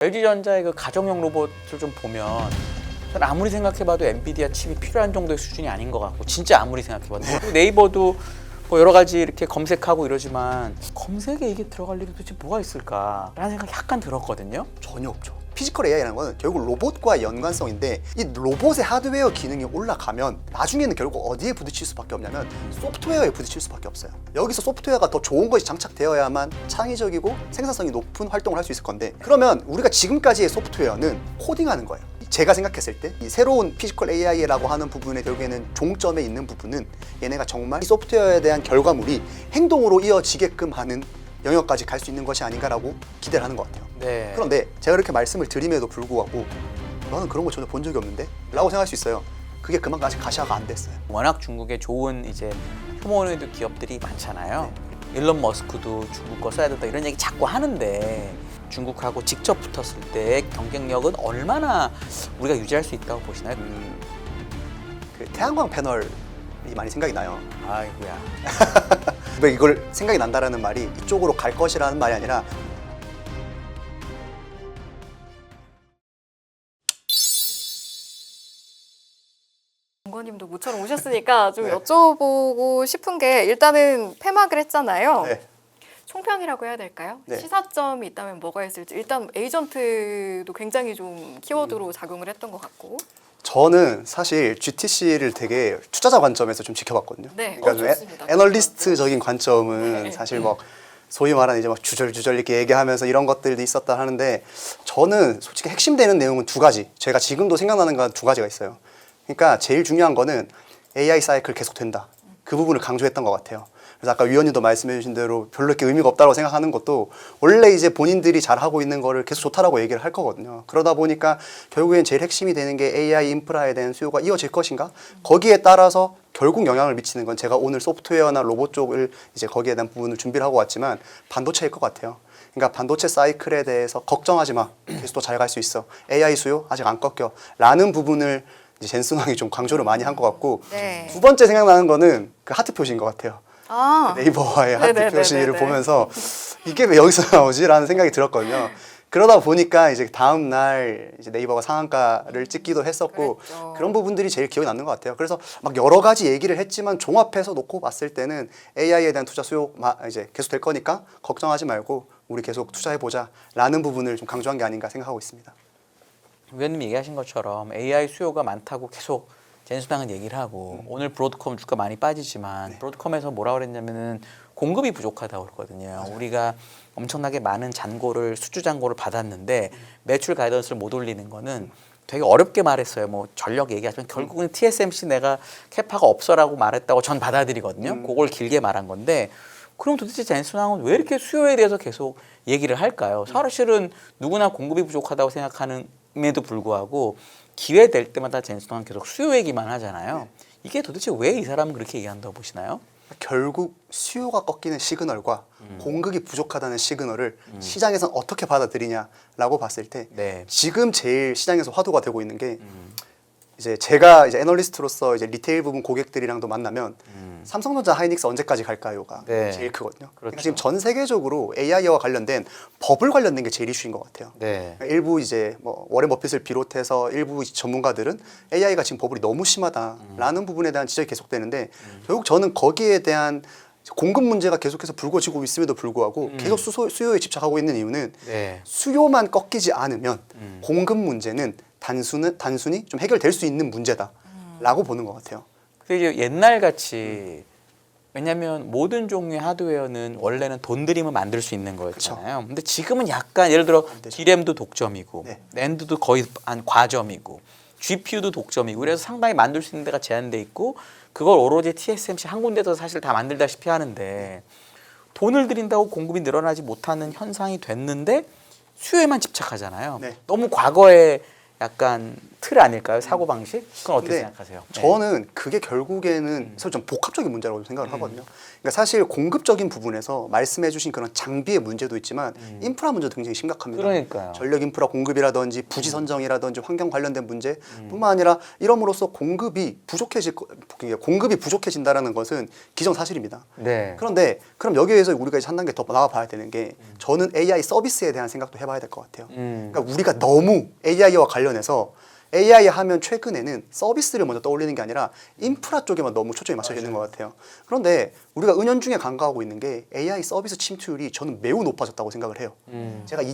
LG전자의 그 가정용 로봇을 좀 보면 전 아무리 생각해봐도 엔비디아 칩이 필요한 정도의 수준이 아닌 것 같고, 진짜 아무리 생각해봐도 네이버도 뭐 여러 가지 이렇게 검색하고 이러지만 검색에 이게 들어갈 일이 도대체 뭐가 있을까라는 생각이 약간 들었거든요. 전혀 없죠. 피지컬 AI라는 건 결국 로봇과 연관성인데, 이 로봇의 하드웨어 기능이 올라가면 나중에는 결국 어디에 부딪힐 수밖에 없냐면 소프트웨어에 부딪힐 수밖에 없어요. 여기서 소프트웨어가 더 좋은 것이 장착되어야만 창의적이고 생산성이 높은 활동을 할 수 있을 건데, 그러면 우리가 지금까지의 소프트웨어는 코딩하는 거예요. 제가 생각했을 때 이 새로운 피지컬 AI라고 하는 부분의 결국에는 종점에 있는 부분은 얘네가 정말 이 소프트웨어에 대한 결과물이 행동으로 이어지게끔 하는 영역까지 갈 수 있는 것이 아닌가라고 기대를 하는 것 같아요. 네. 그런데 제가 이렇게 말씀을 드림에도 불구하고 나는 그런 거 전혀 본 적이 없는데? 라고 생각할 수 있어요. 그게 그만큼 아직 가시화가 안 됐어요. 워낙 중국에 좋은 이제 휴머노이드 기업들이 많잖아요. 일론 머스크도 중국 거 써야 된다 이런 얘기 자꾸 하는데, 중국하고 직접 붙었을 때 경쟁력은 얼마나 우리가 유지할 수 있다고 보시나요? 그 태양광 패널이 많이 생각이 나요. 아이고야. 왜 이걸 생각이 난다라는 말이 이쪽으로 갈 것이라는 말이 아니라, 정관님도 모처럼 오셨으니까 좀 여쭤보고 싶은 게, 일단은 폐막을 했잖아요. 네. 총평이라고 해야 될까요? 네. 시사점이 있다면 뭐가 있을지. 일단 에이전트도 굉장히 좀 키워드로 작용을 했던 것 같고. 저는 사실 GTC를 되게 투자자 관점에서 좀 지켜봤거든요. 네, 그러니까 좀 좋습니다. 애널리스트적인 관점은 네. 사실 막 소위 말하는 이제 막 주절주절 이렇게 얘기하면서 이런 것들도 있었다 하는데, 저는 솔직히 핵심되는 내용은 두 가지. 제가 지금도 생각나는 건 두 가지가 있어요. 그러니까 제일 중요한 거는 AI 사이클 계속 된다. 그 부분을 강조했던 것 같아요. 그래서 아까 위원님도 말씀해 주신 대로 별로 이렇게 의미가 없다고 생각하는 것도, 원래 이제 본인들이 잘하고 있는 거를 계속 좋다라고 얘기를 할 거거든요. 그러다 보니까 결국엔 제일 핵심이 되는 게 AI 인프라에 대한 수요가 이어질 것인가? 거기에 따라서 결국 영향을 미치는 건, 제가 오늘 소프트웨어나 로봇 쪽을 이제 거기에 대한 부분을 준비를 하고 왔지만 반도체일 것 같아요. 그러니까 반도체 사이클에 대해서 걱정하지 마. 계속 또 잘 갈 수 있어. AI 수요 아직 안 꺾여. 라는 부분을 이제 젠슨왕이 좀 강조를 많이 한 것 같고, 네. 두 번째 생각나는 거는 그 하트 표시인 것 같아요. 아, 네이버와의 하트 네네네네네. 표시를 보면서 이게 왜 여기서 나오지라는 생각이 들었거든요. 그러다 보니까 이제 다음 날 이제 네이버가 상한가를 찍기도 했었고, 그랬죠. 그런 부분들이 제일 기억에 남는 것 같아요. 그래서 막 여러 가지 얘기를 했지만 종합해서 놓고 봤을 때는 AI에 대한 투자 수요 이제 계속 될 거니까 걱정하지 말고 우리 계속 투자해 보자라는 부분을 좀 강조한 게 아닌가 생각하고 있습니다. 위원님이 얘기하신 것처럼 AI 수요가 많다고 계속 젠수당은 얘기를 하고, 오늘 브로드컴 주가 많이 빠지지만 브로드컴에서 뭐라 그랬냐면은 공급이 부족하다고 그러거든요. 우리가 엄청나게 많은 잔고를, 수주 잔고를 받았는데 매출 가이던스를 못 올리는 거는 되게 어렵게 말했어요. 뭐 전력 얘기하지만 결국은 TSMC 내가 캐파가 없어라고 말했다고 전 받아들이거든요. 그걸 길게 말한 건데, 그럼 도대체 젠슨왕은 왜 이렇게 수요에 대해서 계속 얘기를 할까요? 사실은 누구나 공급이 부족하다고 생각하는에도 불구하고 기회 될 때마다 젠슨왕은 계속 수요 얘기만 하잖아요. 이게 도대체 왜 이 사람은 그렇게 얘기한다고 보시나요? 결국 수요가 꺾이는 시그널과 공급이 부족하다는 시그널을 시장에서는 어떻게 받아들이냐라고 봤을 때, 네. 지금 제일 시장에서 화두가 되고 있는 게, 이제 제가 이제 애널리스트로서 이제 리테일 부분 고객들이랑도 만나면 삼성전자 하이닉스 언제까지 갈까요가 네. 제일 크거든요. 그렇죠. 그러니까 지금 전 세계적으로 AI와 관련된 버블 관련된 게 제일 이슈인 것 같아요. 네. 일부 이제 뭐 워렌 버핏을 비롯해서 일부 전문가들은 AI가 지금 버블이 너무 심하다라는 부분에 대한 지적이 계속되는데, 결국 저는 거기에 대한 공급 문제가 계속해서 불거지고 있음에도 불구하고 계속 수요에 집착하고 있는 이유는, 네. 수요만 꺾이지 않으면 공급 문제는 단순히 좀 해결될 수 있는 문제다라고 보는 것 같아요. 근데 이제 옛날 같이, 왜냐하면 모든 종류의 하드웨어는 원래는 돈 들이면 만들 수 있는 거였잖아요. 근데 지금은 약간 예를 들어 D램도 독점이고, 네. 낸드도 거의 한 과점이고, GPU도 독점이고, 그래서 상당히 만들 수 있는 데가 제한돼 있고, 그걸 오로지 TSMC 한 군데서 사실 다 만들다시피 하는데, 돈을 들인다고 공급이 늘어나지 못하는 현상이 됐는데 수요에만 집착하잖아요. 네. 너무 과거에 약간 틀 아닐까요? 사고 방식? 그건 어떻게 근데 생각하세요? 네. 저는 그게 결국에는 사실 좀 복합적인 문제라고 생각을 하거든요. 그러니까 사실 공급적인 부분에서 말씀해주신 그런 장비의 문제도 있지만 인프라 문제도 굉장히 심각합니다. 그러니까요. 전력 인프라 공급이라든지 부지 선정이라든지 환경 관련된 문제뿐만 아니라 이럼으로써 공급이 부족해진다라는 것은 기정사실입니다. 네. 그런데 그럼 여기에서 우리가 이제 한 단계 더 나가봐야 되는 게 저는 AI 서비스에 대한 생각도 해봐야 될 것 같아요. 그러니까 우리가 너무 AI와 관련해서 AI 하면 최근에는 서비스를 먼저 떠올리는 게 아니라 인프라 쪽에만 너무 초점이 맞춰져 있는 것 같아요. 그런데 우리가 은연중에 간과하고 있는 게 AI 서비스 침투율이 저는 매우 높아졌다고 생각을 해요. 제가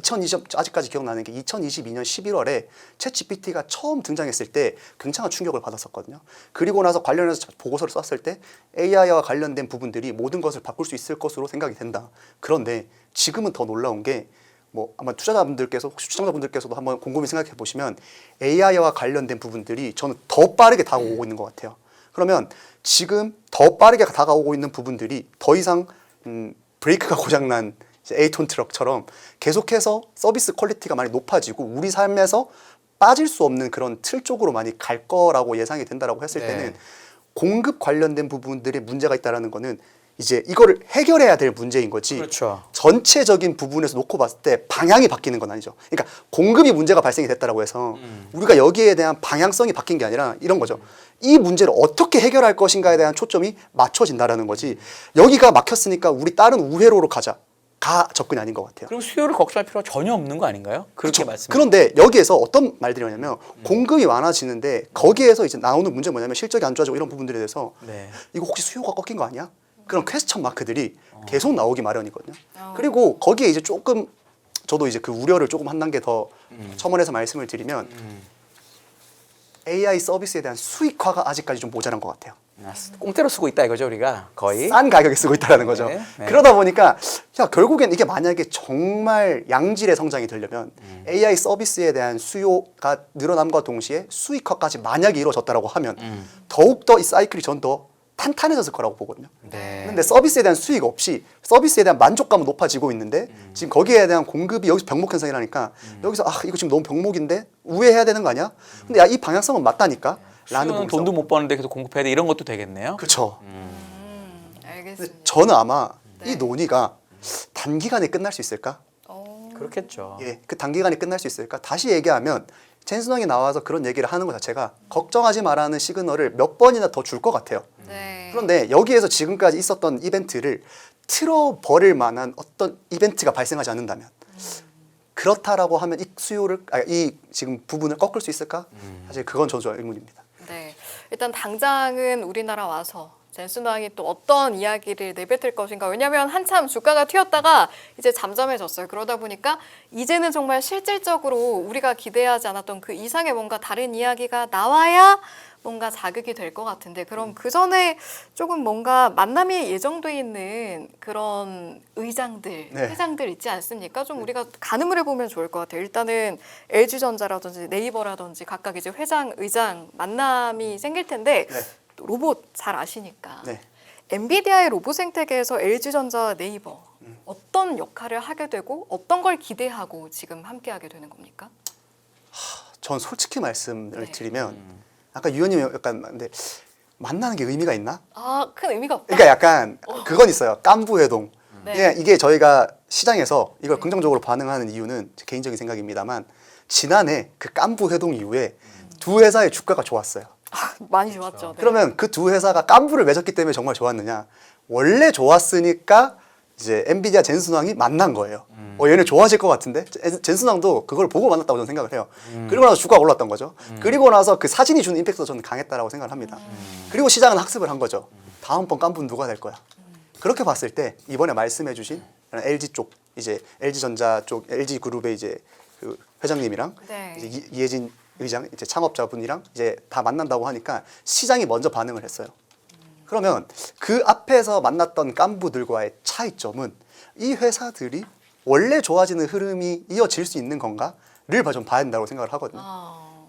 아직까지 기억나는 게 2022년 11월에 챗GPT가 처음 등장했을 때 굉장한 충격을 받았었거든요. 그리고 나서 관련해서 보고서를 썼을 때 AI와 관련된 부분들이 모든 것을 바꿀 수 있을 것으로 생각이 된다. 그런데 지금은 더 놀라운 게 뭐 아마 투자자분들께서 혹시 시청자분들께서도 한번 곰곰이 생각해 보시면 AI와 관련된 부분들이 저는 더 빠르게 다가오고 있는 것 같아요. 그러면 지금 더 빠르게 다가오고 있는 부분들이 더 이상 브레이크가 고장난 A톤 트럭처럼 계속해서 서비스 퀄리티가 많이 높아지고 우리 삶에서 빠질 수 없는 그런 틀 쪽으로 많이 갈 거라고 예상이 된다라고 했을 네. 때는 공급 관련된 부분들이 문제가 있다라는 거는 이제 이거를 해결해야 될 문제인 거지. 그렇죠. 전체적인 부분에서 놓고 봤을 때 방향이 바뀌는 건 아니죠. 그러니까 공급이 문제가 발생이 됐다라고 해서 우리가 여기에 대한 방향성이 바뀐 게 아니라 이런 거죠. 이 문제를 어떻게 해결할 것인가에 대한 초점이 맞춰진다라는 거지. 여기가 막혔으니까 우리 다른 우회로로 가자. 가 접근이 아닌 것 같아요. 그리고 수요를 걱정할 필요가 전혀 없는 거 아닌가요? 그렇게 그렇죠. 말씀. 그런데 여기에서 어떤 말들이 나냐면 공급이 많아지는데 거기에서 이제 나오는 문제는 뭐냐면 실적이 안 좋아지고 이런 부분들에 대해서 네. 이거 혹시 수요가 꺾인 거 아니야? 그런 퀘스천 마크들이 계속 나오기 마련이거든요. 어. 그리고 거기에 이제 조금 저도 이제 그 우려를 조금 한 단계 더 첨언해서 말씀을 드리면 AI 서비스에 대한 수익화가 아직까지 좀 모자란 것 같아요. 꽁대로 쓰고 있다 이거죠 우리가 거의. 싼 가격에 쓰고 있다는 거죠. 네, 네. 그러다 보니까 야, 결국엔 이게 만약에 정말 양질의 성장이 되려면 AI 서비스에 대한 수요가 늘어남과 동시에 수익화까지 만약에 이루어졌다라고 하면 더욱더 이 사이클이 전 더 탄탄해졌을 거라고 보거든요. 네. 근데 서비스에 대한 수익 없이 서비스에 대한 만족감은 높아지고 있는데 지금 거기에 대한 공급이 여기서 병목 현상이라니까 여기서 아 이거 지금 너무 병목인데 우회해야 되는 거 아니야? 근데 야 이 방향성은 맞다니까. 라는 수요는 부분에서. 돈도 못 버는데 계속 공급해야 돼 이런 것도 되겠네요. 그렇죠. 근데 알겠습니다. 저는 아마 네. 이 논의가 단기간에 끝날 수 있을까? 그렇겠죠. 예, 그 단기간에 끝날 수 있을까? 다시 얘기하면 젠슨왕이 나와서 그런 얘기를 하는 것 자체가 걱정하지 말라는 시그널을 몇 번이나 더 줄 것 같아요. 네. 그런데 여기에서 지금까지 있었던 이벤트를 틀어버릴 만한 어떤 이벤트가 발생하지 않는다면 그렇다라고 하면 이 수요를 이 지금 부분을 꺾을 수 있을까? 사실 그건 저도 의문입니다. 네. 일단 당장은 우리나라 와서 젠슨왕이 또 어떤 이야기를 내뱉을 것인가. 왜냐하면 한참 주가가 튀었다가 이제 잠잠해졌어요. 그러다 보니까 이제는 정말 실질적으로 우리가 기대하지 않았던 그 이상의 뭔가 다른 이야기가 나와야 뭔가 자극이 될 것 같은데 그럼 그 전에 조금 뭔가 만남이 예정돼 있는 그런 의장들, 네. 회장들 있지 않습니까? 좀 우리가 가늠을 해보면 좋을 것 같아요. 일단은 LG전자라든지 네이버라든지 각각 이제 회장, 의장 만남이 생길 텐데 네. 또 로봇 잘 아시니까 네. 엔비디아의 로봇 생태계에서 LG전자, 네이버 어떤 역할을 하게 되고 어떤 걸 기대하고 지금 함께하게 되는 겁니까? 전 솔직히 말씀을 네. 드리면 아까 유현님이 약간 근데 만나는 게 의미가 있나? 아, 큰 의미가 없다. 그러니까 약간 그건 있어요. 깐부 회동. 네. 이게 저희가 시장에서 이걸 긍정적으로 반응하는 이유는 제 개인적인 생각입니다만 지난해 그 깐부 회동 이후에 두 회사의 주가가 좋았어요. 많이 좋았죠. 네. 그러면 그 두 회사가 깐부를 맺었기 때문에 정말 좋았느냐? 원래 좋았으니까 이제 엔비디아 젠슨왕이 만난 거예요. 얘네 좋아질 것 같은데? 젠슨왕도 그걸 보고 만났다고 저는 생각을 해요. 그리고 나서 주가가 올랐던 거죠. 그리고 나서 그 사진이 주는 임팩트도 저는 강했다라고 생각을 합니다. 그리고 시장은 학습을 한 거죠. 다음번 깐부는 누가 될 거야? 그렇게 봤을 때 이번에 말씀해주신 LG 쪽 이제 LG전자 쪽 LG 그룹의 이제 그 회장님이랑 네. 이제 이해진 의장 이제 창업자분이랑 이제 다 만난다고 하니까 시장이 먼저 반응을 했어요. 그러면 그 앞에서 만났던 깐부들과의 차이점은 이 회사들이 원래 좋아지는 흐름이 이어질 수 있는 건가를 좀 봐야 된다고 생각을 하거든요.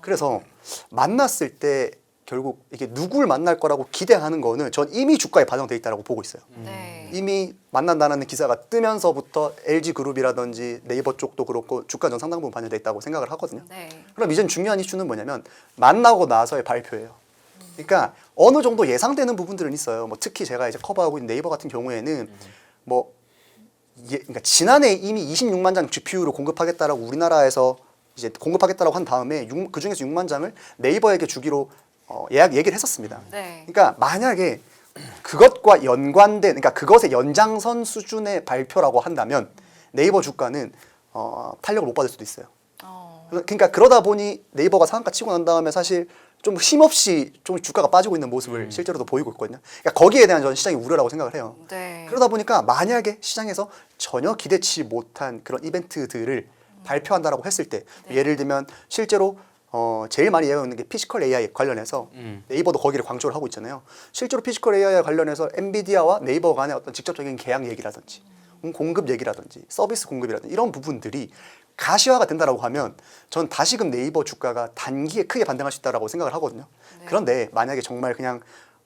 그래서 만났을 때 결국 이게 누굴 만날 거라고 기대하는 거는 전 이미 주가에 반영돼 있다라고 보고 있어요. 네. 이미 만난다는 기사가 뜨면서부터 LG그룹이라든지 네이버 쪽도 그렇고 주가 전 상당 부분 반영돼 있다고 생각을 하거든요. 네. 그럼 이젠 중요한 이슈는 뭐냐면 만나고 나서의 발표예요. 그러니까 어느 정도 예상되는 부분들은 있어요. 뭐 특히 제가 이제 커버하고 있는 네이버 같은 경우에는 뭐 그러니까 지난해 이미 26만 장 GPU를 공급하겠다라고 우리나라에서 이제 공급하겠다라고 한 다음에 그 중에서 6만 장을 네이버에게 주기로 얘기를 했었습니다. 네. 그러니까 만약에 그것과 연관된, 그러니까 그것의 연장선 수준의 발표라고 한다면 네이버 주가는 탄력을 못 받을 수도 있어요. 그러니까 그러다 보니 네이버가 상한가 치고 난 다음에 사실 좀 힘없이 좀 주가가 빠지고 있는 모습을 실제로도 보이고 있거든요. 그러니까 거기에 대한 저는 시장의 우려라고 생각을 해요. 네. 그러다 보니까 만약에 시장에서 전혀 기대치 못한 그런 이벤트들을 발표한다라고 했을 때 예를 들면 실제로 제일 많이 얘기하고 있는 게 피지컬 AI 관련해서 네이버도 거기를 강조를 하고 있잖아요. 실제로 피지컬 AI 관련해서 엔비디아와 네이버 간의 어떤 직접적인 계약 얘기라든지 공급 얘기라든지 서비스 공급이라든지 이런 부분들이 가시화가 된다라고 하면 전 다시금 네이버 주가가 단기에 크게 반등할 수 있다라고 생각을 하거든요. 네. 그런데 만약에 정말 그냥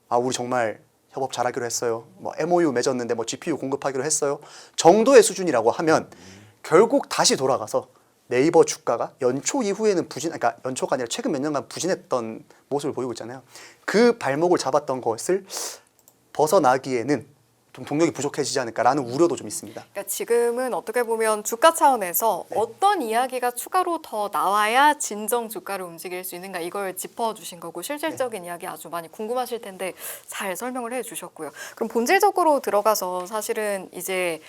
우리 정말 협업 잘하기로 했어요. 뭐 MOU 맺었는데 뭐 GPU 공급하기로 했어요. 정도의 수준이라고 하면 결국 다시 돌아가서 네이버 주가가 연초 이후에는 그러니까 연초가 아니라 최근 몇 년간 부진했던 모습을 보이고 있잖아요. 그 발목을 잡았던 것을 벗어나기에는 좀 동력이 부족해지지 않을까라는 우려도 좀 있습니다. 그러니까 지금은 어떻게 보면 주가 차원에서 어떤 이야기가 추가로 더 나와야 진정 주가를 움직일 수 있는가 이걸 짚어주신 거고 실질적인 이야기 아주 많이 궁금하실 텐데 잘 설명을 해주셨고요. 그럼 본질적으로 들어가서 사실은 이제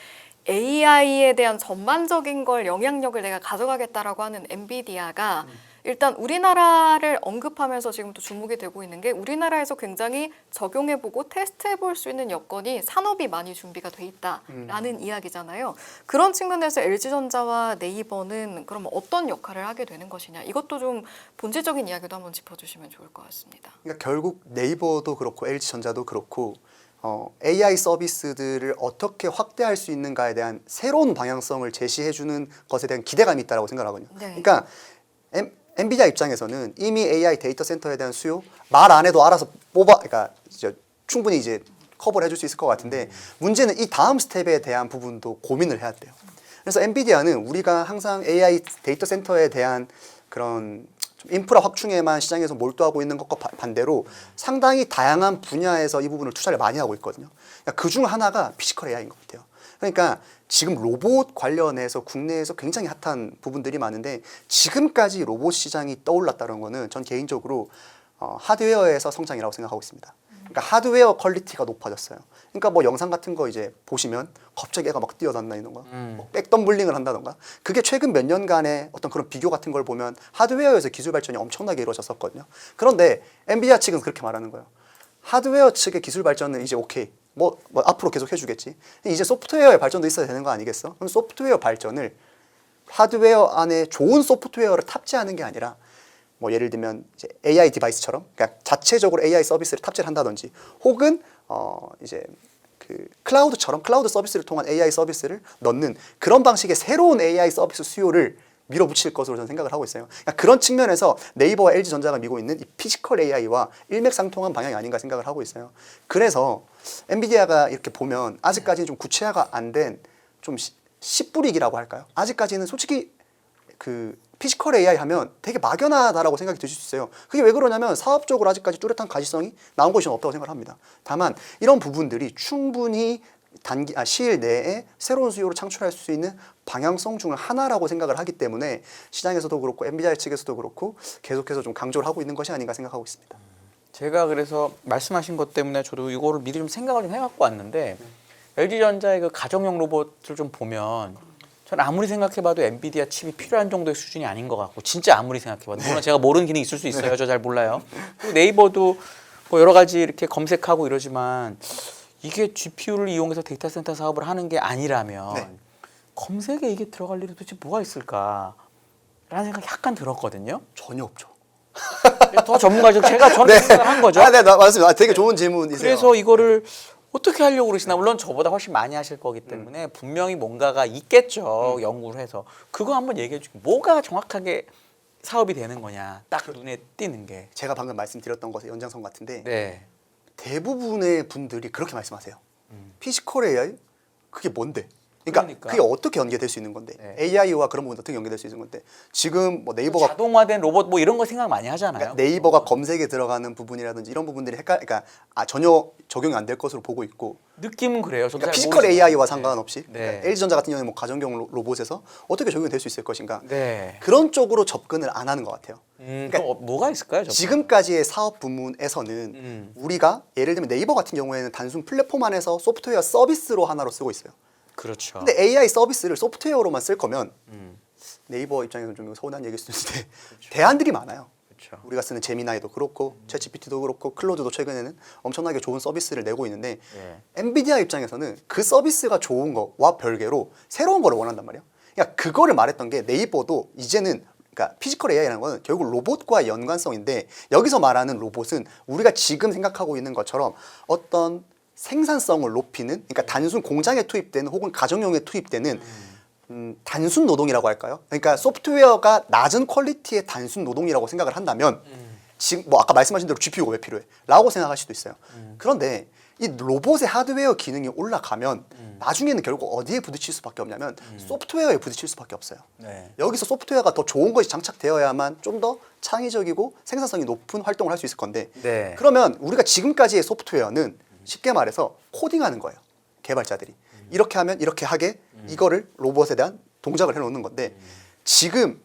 AI에 대한 전반적인 걸 영향력을 내가 가져가겠다라고 하는 엔비디아가 일단 우리나라를 언급하면서 지금 또 주목이 되고 있는 게 우리나라에서 굉장히 적용해보고 테스트해볼 수 있는 여건이 산업이 많이 준비가 돼 있다라는 이야기잖아요. 그런 측면에서 LG전자와 네이버는 그럼 어떤 역할을 하게 되는 것이냐 이것도 좀 본질적인 이야기도 한번 짚어주시면 좋을 것 같습니다. 그러니까 결국 네이버도 그렇고 LG전자도 그렇고 AI 서비스들을 어떻게 확대할 수 있는가에 대한 새로운 방향성을 제시해주는 것에 대한 기대감이 있다고 생각하거든요. 네. 그러니까 엔비디아 입장에서는 이미 AI 데이터 센터에 대한 수요 말 안 해도 알아서 그러니까 이제 충분히 이제 커버를 해줄 수 있을 것 같은데 문제는 이 다음 스텝에 대한 부분도 고민을 해야 돼요. 그래서 엔비디아는 우리가 항상 AI 데이터 센터에 대한 그런 좀 인프라 확충에만 시장에서 몰두하고 있는 것과 반대로 상당히 다양한 분야에서 이 부분을 투자를 많이 하고 있거든요. 그러니까 그중 하나가 피지컬 AI인 것 같아요. 그러니까 지금 로봇 관련해서 국내에서 굉장히 핫한 부분들이 많은데 지금까지 로봇 시장이 떠올랐다는 거는 전 개인적으로 하드웨어에서 성장이라고 생각하고 있습니다. 그러니까 하드웨어 퀄리티가 높아졌어요. 그러니까 뭐 영상 같은 거 이제 보시면 갑자기 애가 막 뛰어다니는 거, 뭐 백덤블링을 한다던가 그게 최근 몇 년간의 어떤 그런 비교 같은 걸 보면 하드웨어에서 기술 발전이 엄청나게 이루어졌었거든요. 그런데 엔비디아 측은 그렇게 말하는 거예요. 하드웨어 측의 기술 발전은 이제 오케이. 뭐 앞으로 계속 해주겠지. 이제 소프트웨어의 발전도 있어야 되는 거 아니겠어? 그럼 소프트웨어 발전을 하드웨어 안에 좋은 소프트웨어를 탑재하는 게 아니라 뭐 예를 들면 이제 AI 디바이스처럼 그러니까 자체적으로 AI 서비스를 탑재를 한다든지 혹은 이제 그 클라우드처럼 클라우드 서비스를 통한 AI 서비스를 넣는 그런 방식의 새로운 AI 서비스 수요를 밀어붙일 것으로 저는 생각을 하고 있어요. 그러니까 그런 측면에서 네이버와 LG전자가 미고 있는 이 피지컬 AI와 일맥상통한 방향이 아닌가 생각을 하고 있어요. 그래서 엔비디아가 이렇게 보면 아직까지는 좀 구체화가 안 된 좀 씨뿌리기라고 할까요? 아직까지는 솔직히 그 피지컬 AI 하면 되게 막연하다라고 생각이 드실 수 있어요. 그게 왜 그러냐면 사업적으로 아직까지 뚜렷한 가시성이 나온 것이 없다고 생각을 합니다. 다만 이런 부분들이 충분히 시일 내에 새로운 수요를 창출할 수 있는 방향성 중 하나라고 생각을 하기 때문에 시장에서도 그렇고 엔비디아 측에서도 그렇고 계속해서 좀 강조를 하고 있는 것이 아닌가 생각하고 있습니다. 제가 그래서 말씀하신 것 때문에 저도 이거를 미리 좀 생각을 좀 해갖고 왔는데 LG전자의 그 가정용 로봇을 좀 보면 저는 아무리 생각해봐도 엔비디아 칩이 필요한 정도의 수준이 아닌 것 같고 진짜 아무리 생각해봐도 물론 제가 모르는 기능이 있을 수 있어요. 저 잘 몰라요. 그리고 네이버도 뭐 여러 가지 이렇게 검색하고 이러지만 이게 GPU를 이용해서 데이터 센터 사업을 하는 게 아니라면 검색에 이게 들어갈 일이 도대체 뭐가 있을까라는 생각이 약간 들었거든요. 전혀 없죠. 더 전문가죠. 저는 생각을 한 거죠. 네, 맞습니다. 되게 좋은 질문이세요. 그래서 이거를 어떻게 하려고 그러시나 물론 저보다 훨씬 많이 하실 거기 때문에 분명히 뭔가가 있겠죠. 연구를 해서 그거 한번 얘기해 주고 뭐가 정확하게 사업이 되는 거냐 딱 눈에 띄는 게. 제가 방금 말씀드렸던 것의 연장선 같은데 네. 대부분의 분들이 그렇게 말씀하세요. 피지컬 AI? 그게 뭔데? 그러니까 그러니까. 그게 어떻게 연계될 수 있는 건데? 네. AI와 그런 부분 어떻게 연계될 수 있는 건데? 지금 뭐 네이버가 자동화된 로봇 뭐 이런 거 생각 많이 하잖아요. 그러니까 네이버가 검색에 들어가는 부분이라든지 이런 부분들이 전혀 적용이 안 될 것으로 보고 있고 느낌은 그래요. 저도 그러니까 잘 피지컬 모르지만. AI와 상관없이 네. 그러니까 LG전자 같은 경우는 뭐 가정용 로봇에서 어떻게 적용이 될 수 있을 것인가 네. 그런 쪽으로 접근을 안 하는 것 같아요. 그럼 뭐가 있을까요? 저거? 지금까지의 사업 부문에서는 우리가 예를 들면 네이버 같은 경우에는 단순 플랫폼 안에서 소프트웨어 서비스로 하나로 쓰고 있어요. 그렇죠. 근데 AI 서비스를 소프트웨어로만 쓸 거면 네이버 입장에서는 좀 서운한 얘기일 수 있는데 대안들이 많아요. 그렇죠. 우리가 쓰는 제미나이도 그렇고 챗GPT도 그렇고 클로드도 최근에는 엄청나게 좋은 서비스를 내고 있는데 예. 엔비디아 입장에서는 그 서비스가 좋은 거와 별개로 새로운 거를 원한단 말이에요. 그러니까 그거를 말했던 게 네이버도 이제는 그러니까 피지컬 AI라는 거는 결국 로봇과의 연관성인데 여기서 말하는 로봇은 우리가 지금 생각하고 있는 것처럼 어떤 생산성을 높이는 그러니까 단순 공장에 투입되는 혹은 가정용에 투입되는 단순 노동이라고 할까요? 그러니까 소프트웨어가 낮은 퀄리티의 단순 노동이라고 생각을 한다면 지금 뭐 아까 말씀하신 대로 GPU가 왜 필요해? 라고 생각할 수도 있어요. 그런데 이 로봇의 하드웨어 기능이 올라가면 나중에는 결국 어디에 부딪힐 수밖에 없냐면 소프트웨어에 부딪힐 수밖에 없어요. 네. 여기서 소프트웨어가 더 좋은 것이 장착되어야만 좀 더 창의적이고 생산성이 높은 활동을 할 수 있을 건데 네. 그러면 우리가 지금까지의 소프트웨어는 쉽게 말해서 코딩하는 거예요. 개발자들이. 이렇게 하면 이렇게 하게 이거를 로봇에 대한 동작을 해놓는 건데 지금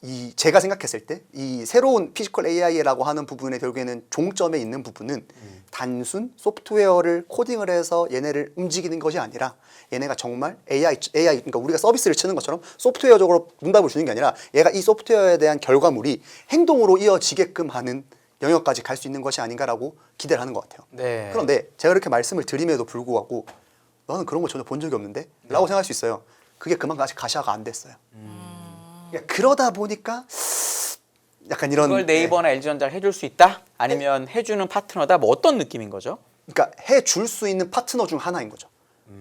이 제가 생각했을 때 이 새로운 피지컬 AI라고 하는 부분의 결국에는 종점에 있는 부분은 단순 소프트웨어를 코딩을 해서 얘네를 움직이는 것이 아니라 얘네가 정말 AI 그러니까 우리가 서비스를 치는 것처럼 소프트웨어적으로 응답을 주는 게 아니라 얘가 이 소프트웨어에 대한 결과물이 행동으로 이어지게끔 하는 영역까지 갈 수 있는 것이 아닌가라고 기대를 하는 것 같아요. 네. 그런데 제가 이렇게 말씀을 드림에도 불구하고 나는 그런 거 전혀 본 적이 없는데? 라고 생각할 수 있어요. 그게 그만큼 아직 가시화가 안 됐어요. 그러니까 그러다 보니까 약간 이런 그걸 네이버나 LG전자를 해줄 수 있다? 아니면 해주는 파트너다? 뭐 어떤 느낌인 거죠? 그러니까 해줄 수 있는 파트너 중 하나인 거죠.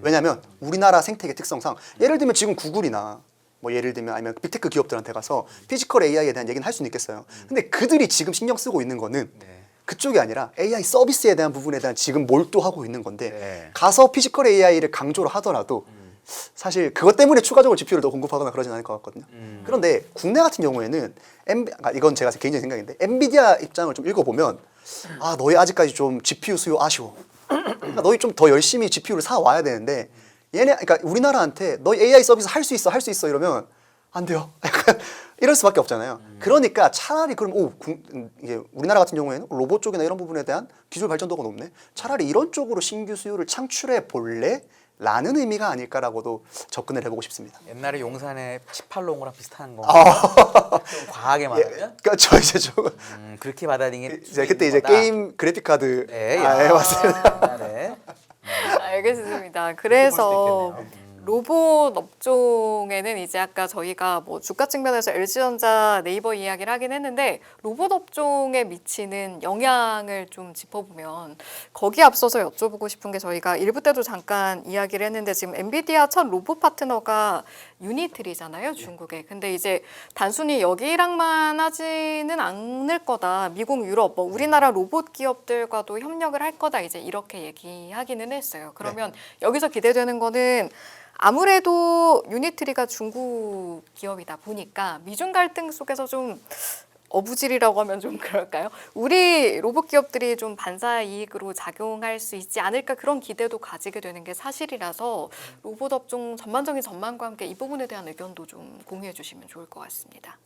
왜냐하면 우리나라 생태계 특성상 예를 들면 지금 구글이나 뭐 예를 들면 아니면 빅테크 기업들한테 가서 피지컬 AI에 대한 얘기는 할 수는 있겠어요. 근데 그들이 지금 신경 쓰고 있는 거는 그쪽이 아니라 AI 서비스에 대한 부분에 대한 지금 몰두하고 있는 건데 네. 가서 피지컬 AI를 강조를 하더라도 사실 그것 때문에 추가적으로 GPU를 더 공급하거나 그러진 않을 것 같거든요. 그런데 국내 같은 경우에는 이건 제가 개인적인 생각인데 엔비디아 입장을 좀 읽어보면 아 너희 아직까지 좀 GPU 수요 아쉬워. 그러니까 너희 좀 더 열심히 GPU를 사 와야 되는데 얘네 그러니까 우리나라한테 너희 AI 서비스 할 수 있어 이러면 안 돼요. 약간 이럴 수밖에 없잖아요. 그러니까 차라리 그럼 이게 우리나라 같은 경우에는 로봇 쪽이나 이런 부분에 대한 기술 발전도가 높네. 차라리 이런 쪽으로 신규 수요를 창출해 볼래? 라는 의미가 아닐까라고도 접근을 해보고 싶습니다. 옛날에 용산의 18롱이랑 비슷한 거. 좀 과하게 말하면? 그러니까 저 이제 좀 그렇게 받아들이는 이제 그때 이제 게임 그래픽 카드 네, 예, 맞습니다. 네. 알겠습니다. 그래서 로봇 업종에는 이제 아까 저희가 뭐 주가 측면에서 LG전자, 네이버 이야기를 하긴 했는데 로봇 업종에 미치는 영향을 좀 짚어보면 거기에 앞서서 여쭤보고 싶은 게 저희가 1부 때도 잠깐 이야기를 했는데 지금 엔비디아 첫 로봇 파트너가 유니트리잖아요, 중국에. 근데 이제 단순히 여기랑만 하지는 않을 거다. 미국, 유럽, 뭐 우리나라 로봇 기업들과도 협력을 할 거다. 이제 이렇게 얘기하기는 했어요. 그러면 여기서 기대되는 거는 아무래도 유니트리가 중국 기업이다 보니까 미중 갈등 속에서 좀 어부질이라고 하면 좀 그럴까요? 우리 로봇 기업들이 좀 반사 이익으로 작용할 수 있지 않을까 그런 기대도 가지게 되는 게 사실이라서 로봇 업종 전반적인 전망과 함께 이 부분에 대한 의견도 좀 공유해 주시면 좋을 것 같습니다.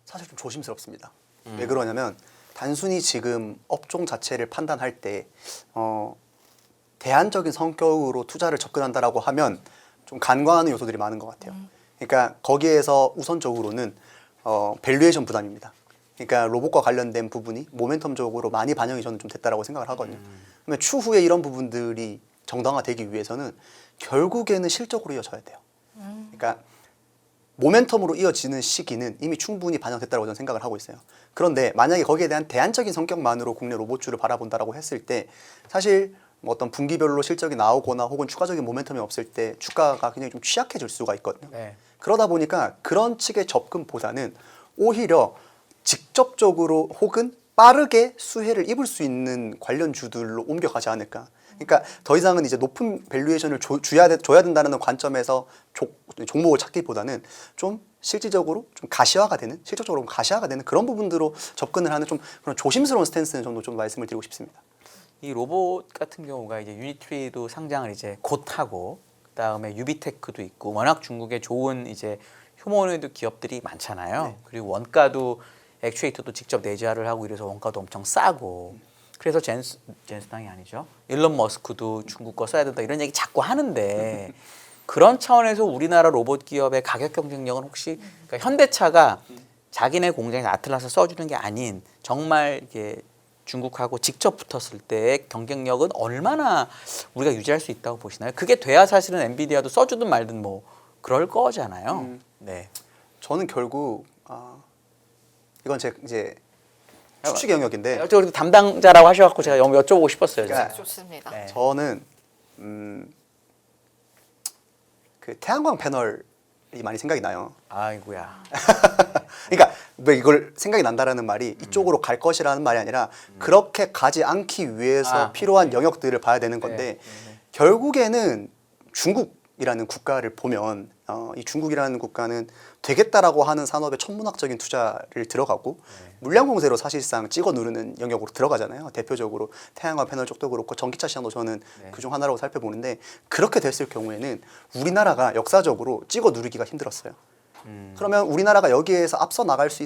사실 좀 조심스럽습니다. 왜 그러냐면 단순히 지금 업종 자체를 판단할 때 대안적인 성격으로 투자를 접근한다라고 하면 좀 간과하는 요소들이 많은 것 같아요. 그러니까 거기에서 우선적으로는 밸류에이션 부담입니다. 그러니까 로봇과 관련된 부분이 모멘텀적으로 많이 반영이 저는 좀 됐다라고 생각을 하거든요. 그러면 추후에 이런 부분들이 정당화되기 위해서는 결국에는 실적으로 이어져야 돼요. 그러니까 모멘텀으로 이어지는 시기는 이미 충분히 반영됐다고 저는 생각을 하고 있어요. 그런데 만약에 거기에 대한 대안적인 성격만으로 국내 로봇주를 바라본다라고 했을 때 사실 뭐 어떤 분기별로 실적이 나오거나 혹은 추가적인 모멘텀이 없을 때 주가가 굉장히 좀 취약해질 수가 있거든요. 네. 그러다 보니까 그런 측의 접근보다는 오히려 직접적으로 혹은 빠르게 수혜를 입을 수 있는 관련주들로 옮겨가지 않을까. 그러니까 더 이상은 이제 높은 밸류에이션을 줘야 된다는 관점에서 종목을 찾기보다는 좀 실질적으로 좀 가시화가 되는, 실질적으로 가시화가 되는 그런 부분들로 접근을 하는 좀 그런 조심스러운 스탠스는 정도 좀 말씀을 드리고 싶습니다. 이 로봇 같은 경우가 이제 유니트리도 상장을 이제 곧 하고 그다음에 유비테크도 있고 워낙 중국에 좋은 이제 휴머노이드 기업들이 많잖아요. 네. 그리고 원가도 액추에이터도 직접 내재화를 하고 이래서 원가도 엄청 싸고 그래서 젠스당이 아니죠. 일론 머스크도 중국 거 써야 된다 이런 얘기 자꾸 하는데 그런 차원에서 우리나라 로봇 기업의 가격 경쟁력은 혹시 그러니까 현대차가 자기네 공장에서 아틀라스 써주는 게 아닌 정말 이게 중국하고 직접 붙었을 때의 경쟁력은 얼마나 우리가 유지할 수 있다고 보시나요? 그게 돼야 사실은 엔비디아도 써주든 말든 뭐 그럴 거잖아요. 네. 저는 결국 이건 제 이제 추측 영역인데 그리고 담당자라고 하셔갖고 제가 여쭤보고 싶었어요. 그러니까 좋습니다. 네. 저는 그 태양광 패널이 많이 생각이 나요. 아이고야. 그러니까 왜 이걸 생각이 난다라는 말이 이쪽으로 갈 것이라는 말이 아니라 그렇게 가지 않기 위해서 필요한 영역들을 봐야 되는 건데 결국에는 중국이라는 국가를 보면 이 중국이라는 국가는 되겠다라고 하는 산업에 천문학적인 투자를 들어가고 물량 공세로 사실상 찍어 누르는 영역으로 들어가잖아요. 대표적으로 태양광 패널 쪽도 그렇고 전기차 시장도 저는 그중 하나라고 살펴보는데 그렇게 됐을 경우에는 우리나라가 역사적으로 찍어 누르기가 힘들었어요. 그러면 우리나라가 여기에서 앞서 나갈 수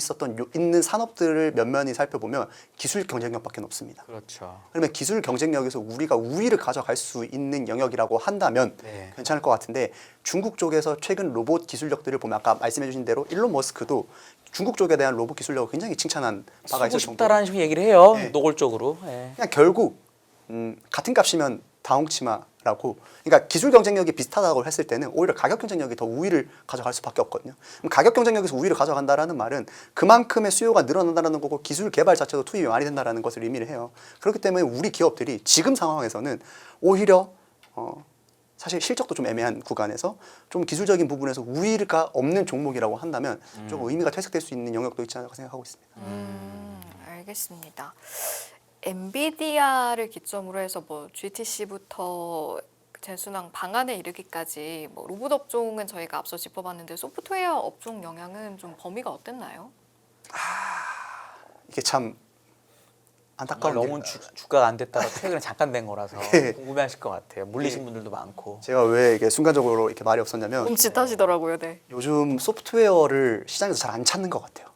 있는 산업들을 면면히 살펴보면 기술 경쟁력밖에 없습니다. 그렇죠. 그러면 기술 경쟁력에서 우리가 우위를 가져갈 수 있는 영역이라고 한다면 네. 괜찮을 것 같은데 중국 쪽에서 최근 로봇 기술력들을 보면 아까 말씀해 주신 대로 일론 머스크도 중국 쪽에 대한 로봇 기술력을 굉장히 칭찬한 바가 쓰고 있을 정도로 싶다라는 식으로 얘기를 해요. 네. 노골적으로. 네. 그냥 결국 같은 값이면 다홍치마라고 그러니까 기술 경쟁력이 비슷하다고 했을 때는 오히려 가격 경쟁력이 더 우위를 가져갈 수밖에 없거든요. 그럼 가격 경쟁력에서 우위를 가져간다라는 말은 그만큼의 수요가 늘어난다는 거고 기술 개발 자체도 투입이 많이 된다는 것을 의미를 해요. 그렇기 때문에 우리 기업들이 지금 상황에서는 오히려 사실 실적도 좀 애매한 구간에서 좀 기술적인 부분에서 우위가 없는 종목이라고 한다면 좀 의미가 퇴색될 수 있는 영역도 있지 않을까 생각하고 있습니다. 알겠습니다. 엔비디아를 기점으로 해서 뭐 GTC부터 제순항 방안에 이르기까지 뭐 로봇 업종은 저희가 앞서 짚어봤는데 소프트웨어 업종 영향은 좀 범위가 어땠나요? 이게 참 안타까운 너무 주가가 안 됐다가 최근에 잠깐 된 거라서 네. 궁금해하실 것 같아요. 물리신 분들도 많고. 제가 왜 이게 순간적으로 이렇게 말이 없었냐면 멈칫하시더라고요. 네. 요즘 소프트웨어를 시장에서 잘 안 찾는 것 같아요.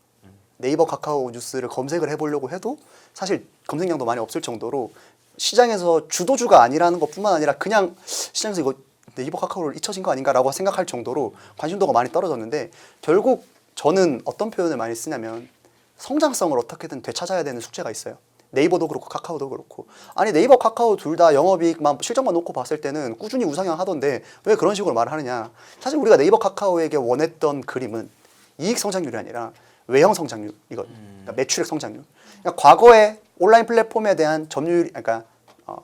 네이버 카카오 뉴스를 검색을 해보려고 해도 사실 검색량도 많이 없을 정도로 시장에서 주도주가 아니라는 것뿐만 아니라 그냥 시장에서 이거 네이버 카카오를 잊혀진 거 아닌가라고 생각할 정도로 관심도가 많이 떨어졌는데 결국 저는 어떤 표현을 많이 쓰냐면 성장성을 어떻게든 되찾아야 되는 숙제가 있어요. 네이버도 그렇고 카카오도 그렇고 아니 네이버 카카오 둘 다 영업이익만 실적만 놓고 봤을 때는 꾸준히 우상향하던데 왜 그런 식으로 말을 하느냐. 사실 우리가 네이버 카카오에게 원했던 그림은 이익 성장률이 아니라 외형 성장률이거든요. 그러니까 매출액 성장률. 그러니까 과거에 온라인 플랫폼에 대한 점유율, 그러니까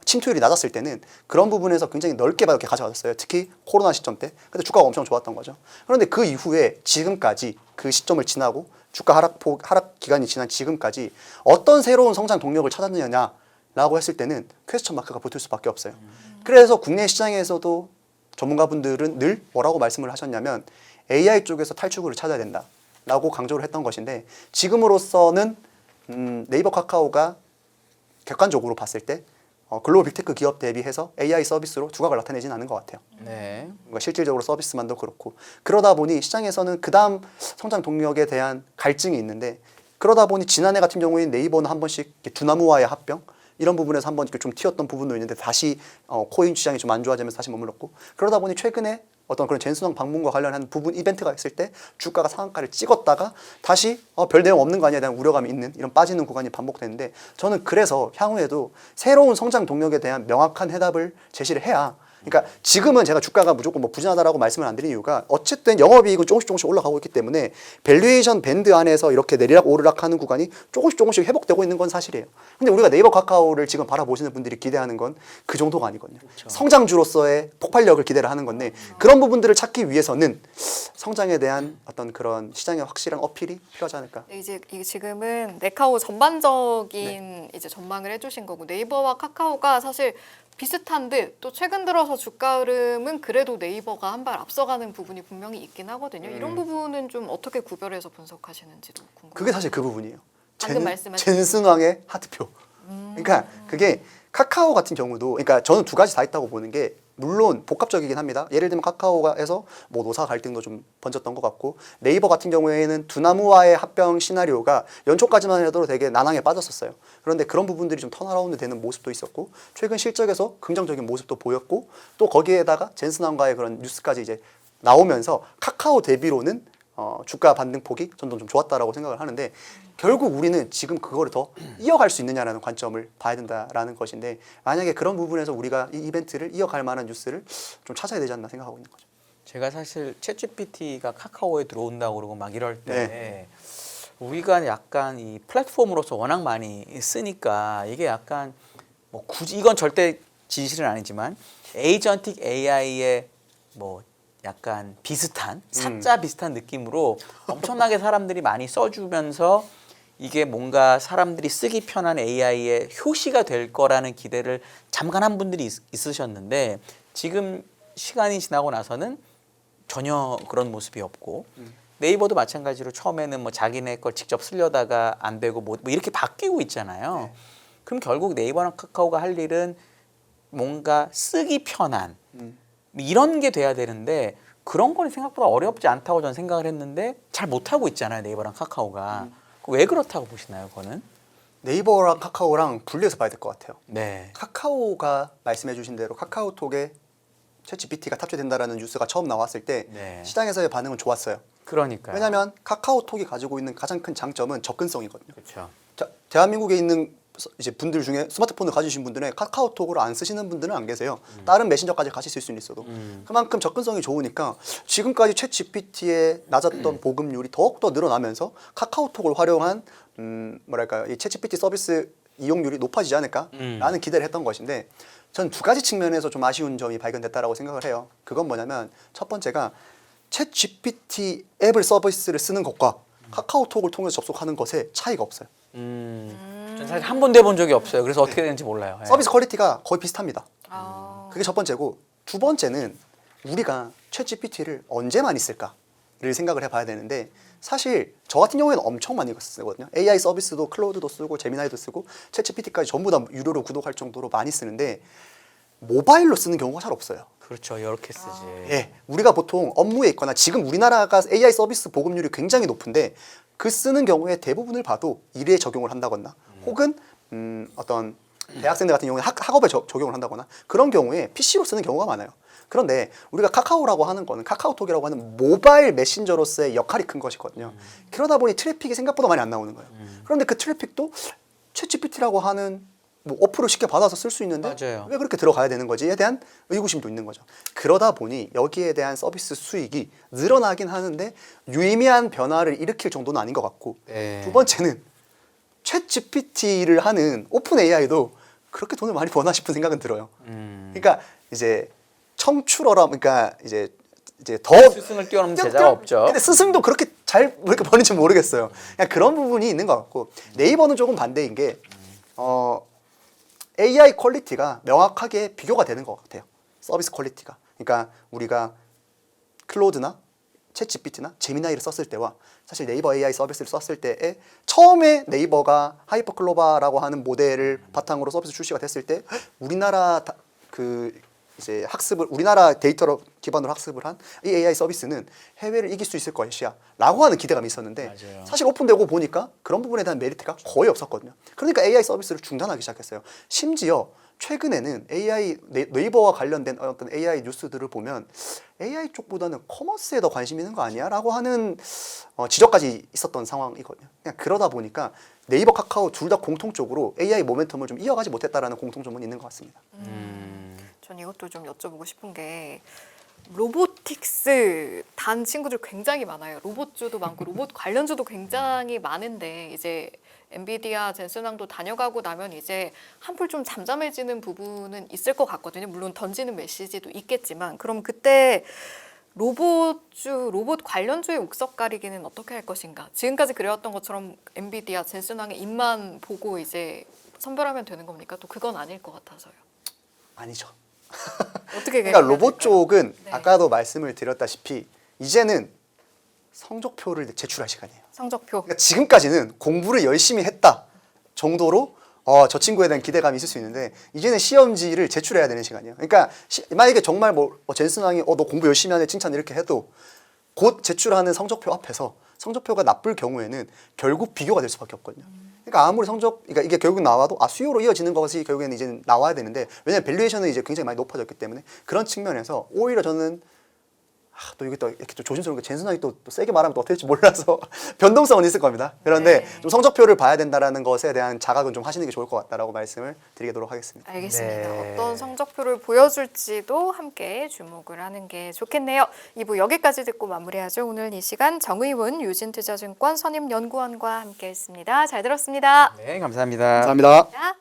침투율이 낮았을 때는 그런 부분에서 굉장히 넓게 이렇게 가져갔어요. 특히 코로나 시점 때. 근데 주가가 엄청 좋았던 거죠. 그런데 그 이후에 지금까지 그 시점을 지나고 주가 하락 기간이 지난 지금까지 어떤 새로운 성장 동력을 찾았느냐라고 했을 때는 퀘스천 마크가 붙을 수밖에 없어요. 그래서 국내 시장에서도 전문가분들은 늘 뭐라고 말씀을 하셨냐면 AI 쪽에서 탈출구를 찾아야 된다. 라고 강조를 했던 것인데 지금으로서는 네이버 카카오가 객관적으로 봤을 때 글로벌 빅테크 기업 대비해서 AI 서비스로 두각을 나타내지는 않은 것 같아요. 네. 그러니까 실질적으로 서비스만도 그렇고 그러다 보니 시장에서는 그 다음 성장 동력에 대한 갈증이 있는데 그러다 보니 지난해 같은 경우에 네이버는 한 번씩 두나무와의 합병 이런 부분에서 한번 좀 튀었던 부분도 있는데 다시 코인 시장이 좀 안 좋아지면서 다시 머물렀고 그러다 보니 최근에 어떤 그런 젠순항 방문과 관련한 부분 이벤트가 있을 때 주가가 상한가를 찍었다가 다시 별 내용 없는 거 아니에 대한 우려감이 있는 이런 빠지는 구간이 반복되는데 저는 그래서 향후에도 새로운 성장 동력에 대한 명확한 해답을 제시를 해야 그러니까 지금은 제가 주가가 무조건 뭐 부진하다라고 말씀을 안 드린 이유가 어쨌든 영업이익은 조금씩 올라가고 있기 때문에 밸류에이션 밴드 안에서 이렇게 내리락 오르락 하는 구간이 조금씩 회복되고 있는 건 사실이에요. 근데 우리가 네이버 카카오를 지금 바라보시는 분들이 기대하는 건 그 정도가 아니거든요. 그렇죠. 성장주로서의 폭발력을 기대를 하는 건데 그런 부분들을 찾기 위해서는 성장에 대한 어떤 그런 시장의 확실한 어필이 필요하지 않을까. 이제 이게 지금은 네카오 전반적인 이제 전망을 해주신 거고 네이버와 카카오가 사실 비슷한데 또 최근 들어서 주가 흐름은 그래도 네이버가 한 발 앞서가는 부분이 분명히 있긴 하거든요. 이런 부분은 좀 어떻게 구별해서 분석하시는지도 궁금해요. 그게 사실 그 부분이에요. 방금 말씀하신 젠슨왕의 하트표. 그러니까 그게 카카오 같은 경우도 그러니까 저는 두 가지 다 있다고 보는 게 물론 복합적이긴 합니다. 예를 들면 카카오가 해서 뭐 노사 갈등도 좀 번졌던 것 같고 네이버 같은 경우에는 두나무와의 합병 시나리오가 연초까지만 해도 되게 난항에 빠졌었어요. 그런데 그런 부분들이 좀 턴어라운드 되는 모습도 있었고 최근 실적에서 긍정적인 모습도 보였고 또 거기에다가 젠슨왕과의 그런 뉴스까지 이제 나오면서 카카오 대비로는 주가 반등폭이 저는 좀 좋았다라고 생각을 하는데 결국 우리는 지금 그거를 더 이어갈 수 있느냐라는 관점을 봐야 된다라는 것인데 만약에 그런 부분에서 우리가 이 이벤트를 이어갈 만한 뉴스를 좀 찾아야 되지 않나 생각하고 있는 거죠. 제가 사실 챗GPT가 카카오에 들어온다고 그러고 막 이럴 때 네. 우리가 약간 이 플랫폼으로서 워낙 많이 쓰니까 이게 약간 뭐 굳이 이건 절대 진실은 아니지만 에이전틱 AI의 뭐 약간 비슷한 사자 비슷한 느낌으로 엄청나게 사람들이 많이 써주면서 이게 뭔가 사람들이 쓰기 편한 AI의 효시가 될 거라는 기대를 잠깐 한 분들이 있으셨는데 지금 시간이 지나고 나서는 전혀 그런 모습이 없고 네이버도 마찬가지로 처음에는 뭐 자기네 걸 직접 쓰려다가 안 되고 뭐 이렇게 바뀌고 있잖아요. 그럼 결국 네이버랑 카카오가 할 일은 뭔가 쓰기 편한 이런 게 돼야 되는데 그런 거는 생각보다 어렵지 않다고 저는 생각을 했는데 잘 못하고 있잖아요. 네이버랑 카카오가. 왜 그렇다고 보시나요, 그거는? 네이버랑 카카오랑 분리해서 봐야 될 것 같아요. 네. 카카오가 말씀해 주신 대로 카카오톡에 챗GPT가 탑재된다라는 뉴스가 처음 나왔을 때 네. 시장에서의 반응은 좋았어요. 그러니까요. 왜냐하면 카카오톡이 가지고 있는 가장 큰 장점은 접근성이거든요. 그렇죠. 자, 대한민국에 있는 이제 분들 중에 스마트폰을 가지신 분들은 카카오톡으로 안 쓰시는 분들은 안 계세요. 다른 메신저까지 같이 쓸 수는 있어도 그만큼 접근성이 좋으니까 지금까지 챗GPT의 낮았던 보급률이 더욱더 늘어나면서 카카오톡을 활용한 뭐랄까 이 챗GPT 서비스 이용률이 높아지지 않을까라는 기대를 했던 것인데 전 두 가지 측면에서 좀 아쉬운 점이 발견됐다라고 생각을 해요. 그건 뭐냐면 첫 번째가 챗GPT 앱을 서비스를 쓰는 것과 카카오톡을 통해서 접속하는 것에 차이가 없어요. 전 사실 한 번도 해본 적이 없어요. 그래서 어떻게 되는지 몰라요. 예. 서비스 퀄리티가 거의 비슷합니다. 아, 그게 첫 번째고 두 번째는 우리가 챗GPT를 언제 많이 쓸까를 생각을 해봐야 되는데 사실 저 같은 경우에는 엄청 많이 쓰거든요. AI 서비스도 클로드도 쓰고 제미나이도 쓰고 챗GPT까지 전부 다 유료로 구독할 정도로 많이 쓰는데 모바일로 쓰는 경우가 잘 없어요. 그렇죠. 이렇게 쓰지. 예, 우리가 보통 업무에 있거나 지금 우리나라가 AI 서비스 보급률이 굉장히 높은데 그 쓰는 경우에 대부분을 봐도 일에 적용을 한다거나 혹은 어떤 대학생들 같은 경우에 학업에 적용을 한다거나 그런 경우에 PC로 쓰는 경우가 많아요. 그런데 우리가 카카오라고 하는 거는 카카오톡이라고 하는 모바일 메신저로서의 역할이 큰 것이거든요. 그러다 보니 트래픽이 생각보다 많이 안 나오는 거예요. 그런데 그 트래픽도 챗GPT라고 하는 뭐 어플을 쉽게 받아서 쓸 수 있는데 맞아요. 왜 그렇게 들어가야 되는 거지에 대한 의구심도 있는 거죠. 그러다 보니 여기에 대한 서비스 수익이 늘어나긴 하는데 유의미한 변화를 일으킬 정도는 아닌 것 같고 네. 두 번째는 챗GPT를 하는 오픈 AI도 그렇게 돈을 많이 버나 싶은 생각은 들어요. 그러니까 이제 청출어람 그러니까 이제 더 스승을 뛰어넘는 제자가 없죠. 근데 스승도 그렇게 잘 왜 이렇게 버는지 모르겠어요. 그냥 그런 부분이 있는 것 같고 네이버는 조금 반대인 게 AI 퀄리티가 명확하게 비교가 되는 것 같아요. 서비스 퀄리티가. 그러니까 우리가 클로드나 챗GPT나 제미나이를 썼을 때와 사실 네이버 AI 서비스를 썼을 때에 처음에 네이버가 하이퍼클로바라고 하는 모델을 바탕으로 서비스 출시가 됐을 때 우리나라 이제 학습을 우리나라 데이터로 기반으로 학습을 한 이 AI 서비스는 해외를 이길 수 있을 것이야라고 하는 기대감이 있었는데 맞아요. 사실 오픈되고 보니까 그런 부분에 대한 메리트가 거의 없었거든요. 그러니까 AI 서비스를 중단하기 시작했어요. 심지어 최근에는 네이버와 관련된 어떤 AI 뉴스들을 보면 AI 쪽보다는 커머스에 더 관심 있는 거 아니야?라고 하는 지적까지 있었던 상황이거든요. 그냥 그러다 보니까 네이버, 카카오 둘 다 공통적으로 AI 모멘텀을 좀 이어가지 못했다라는 공통점은 있는 것 같습니다. 전 이것도 좀 여쭤보고 싶은 게 로보틱스 단 친구들 굉장히 많아요. 로봇주도 많고 로봇 관련주도 굉장히 많은데 이제 엔비디아 젠슨왕도 다녀가고 나면 이제 한풀 좀 잠잠해지는 부분은 있을 것 같거든요. 물론 던지는 메시지도 있겠지만 그럼 그때 로봇 관련주의 옥석 가리기는 어떻게 할 것인가? 지금까지 그래왔던 것처럼 엔비디아 젠슨왕의 입만 보고 이제 선별하면 되는 겁니까? 또 그건 아닐 것 같아서요. 아니죠. 어떻게 그러니까 해야 로봇 될까요? 쪽은 네. 아까도 말씀을 드렸다시피 이제는 성적표를 제출할 시간이에요. 성적표. 그러니까 지금까지는 공부를 열심히 했다 정도로 저 친구에 대한 기대감이 있을 수 있는데 이제는 시험지를 제출해야 되는 시간이에요. 그러니까 만약에 정말 젠슨 왕이 너 공부 열심히 하네 칭찬 이렇게 해도 곧 제출하는 성적표 앞에서 성적표가 나쁠 경우에는 결국 비교가 될 수밖에 없거든요. 그러니까 아무리 그러니까 이게 결국 나와도 수요로 이어지는 것이 결국에는 이제 나와야 되는데 왜냐면 밸류에이션은 이제 굉장히 많이 높아졌기 때문에 그런 측면에서 오히려 저는 또 이게 또 이렇게 또 조심스러운 게 젠슨왕이 또 세게 말하면 또 어떻게 될지 몰라서 변동성은 있을 겁니다. 그런데 네. 좀 성적표를 봐야 된다라는 것에 대한 자각은 좀 하시는 게 좋을 것 같다라고 말씀을 드리도록 하겠습니다. 알겠습니다. 네. 어떤 성적표를 보여줄지도 함께 주목을 하는 게 좋겠네요. 2부 여기까지 듣고 마무리하죠. 오늘 이 시간 정의훈 유진투자증권 선임연구원과 함께했습니다. 잘 들었습니다. 네, 감사합니다. 감사합니다. 자.